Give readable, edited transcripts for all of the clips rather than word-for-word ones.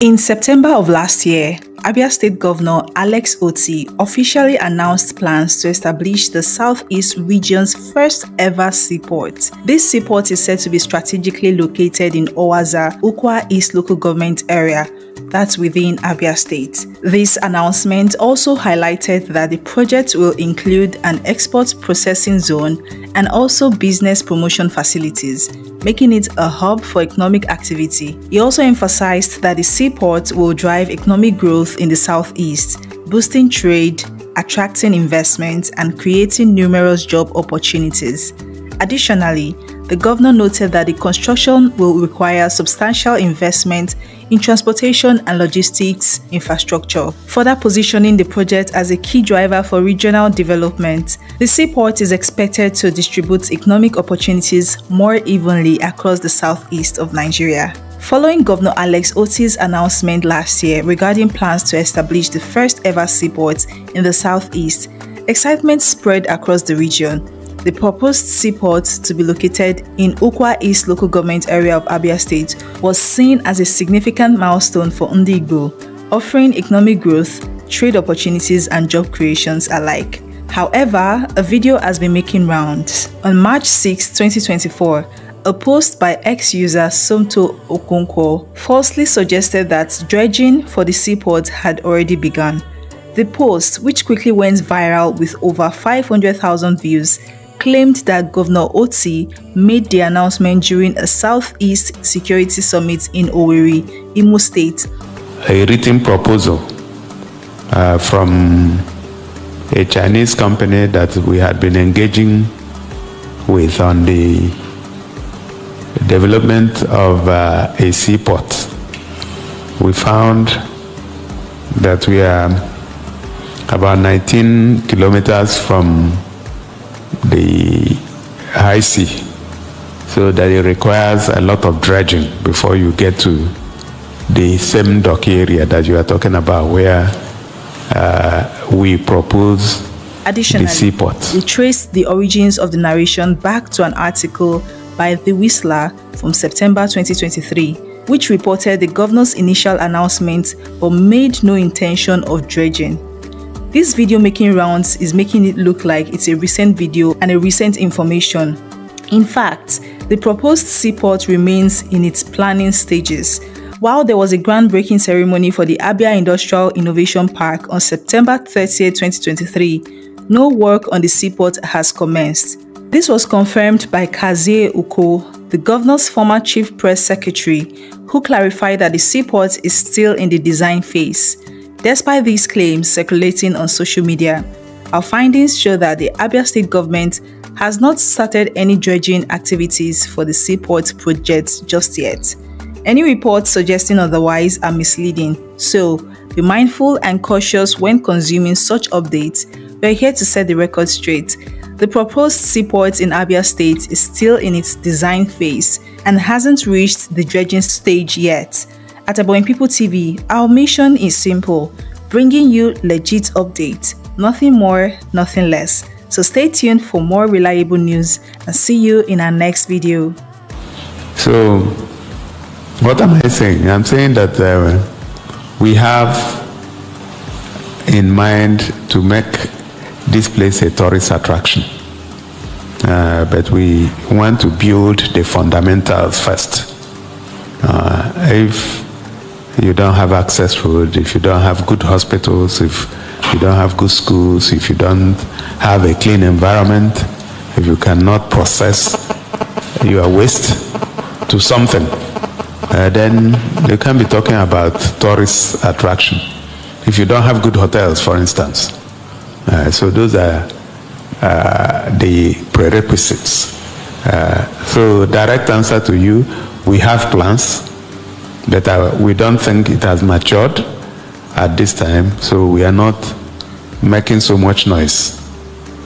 In September of last year, Abia State Governor Alex Otti officially announced plans to establish the Southeast region's first ever seaport. This seaport is said to be strategically located in Owaza, Ukwa East local government area, that's within Abia State. This announcement also highlighted that the project will include an export processing zone and also business promotion facilities, making it a hub for economic activity. He also emphasized that the seaport will drive economic growth in the Southeast, boosting trade, attracting investment, and creating numerous job opportunities. Additionally, the governor noted that the construction will require substantial investment in transportation and logistics infrastructure, further positioning the project as a key driver for regional development. The seaport is expected to distribute economic opportunities more evenly across the southeast of Nigeria. Following Governor Alex Otti's announcement last year regarding plans to establish the first ever seaport in the southeast, excitement spread across the region. The proposed seaport, to be located in Ukwa East local government area of Abia State, was seen as a significant milestone for Ndi Igbo, offering economic growth, trade opportunities, and job creations alike. However, a video has been making rounds. On March 6, 2024, a post by ex-user Somto Okonkwo falsely suggested that dredging for the seaport had already begun. The post, which quickly went viral with over 500,000 views, claimed that Governor Otti made the announcement during a Southeast Security Summit in Owerri, Imo State. A written proposal from a Chinese company that we had been engaging with on the development of a seaport. We found that we are about 19 kilometers from the high sea, so that it requires a lot of dredging before you get to the same dock area that you are talking about, where we propose Additionally, the seaport. We traced the origins of the narration back to an article by The Whistler from September 2023, which reported the governor's initial announcement but made no intention of dredging. This video making rounds is making it look like it's a recent video and a recent information. In fact, the proposed seaport remains in its planning stages. While there was a groundbreaking ceremony for the Abia Industrial Innovation Park on September 30, 2023, no work on the seaport has commenced. This was confirmed by Kazie Uko, the governor's former chief press secretary, who clarified that the seaport is still in the design phase. Despite these claims circulating on social media, our findings show that the Abia State government has not started any dredging activities for the seaport project just yet. Any reports suggesting otherwise are misleading, so be mindful and cautious when consuming such updates. We're here to set the record straight. The proposed seaport in Abia State is still in its design phase and hasn't reached the dredging stage yet. At Ebonyi People TV, our mission is simple: bringing you legit updates, nothing more, nothing less. So stay tuned for more reliable news and see you in our next video. So, what am I saying? I'm saying that we have in mind to make this place a tourist attraction, but we want to build the fundamentals first. If you don't have access food, if you don't have good hospitals, if you don't have good schools, if you don't have a clean environment, if you cannot process your waste to something, then you can be talking about tourist attraction. If you don't have good hotels, for instance. So those are the prerequisites. So direct answer to you, we have plans, but we don't think it has matured at this time, so we are not making so much noise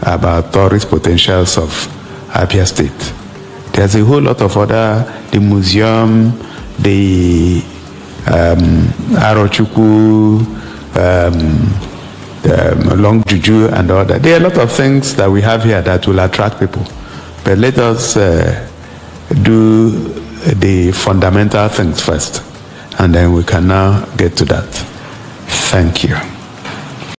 about tourist potentials of Abia State. There's a whole lot of other, the museum, the Arochukwu, Long Juju and all that. There are a lot of things that we have here that will attract people, but let us do the fundamental things first. and then we can now get to that. Thank you.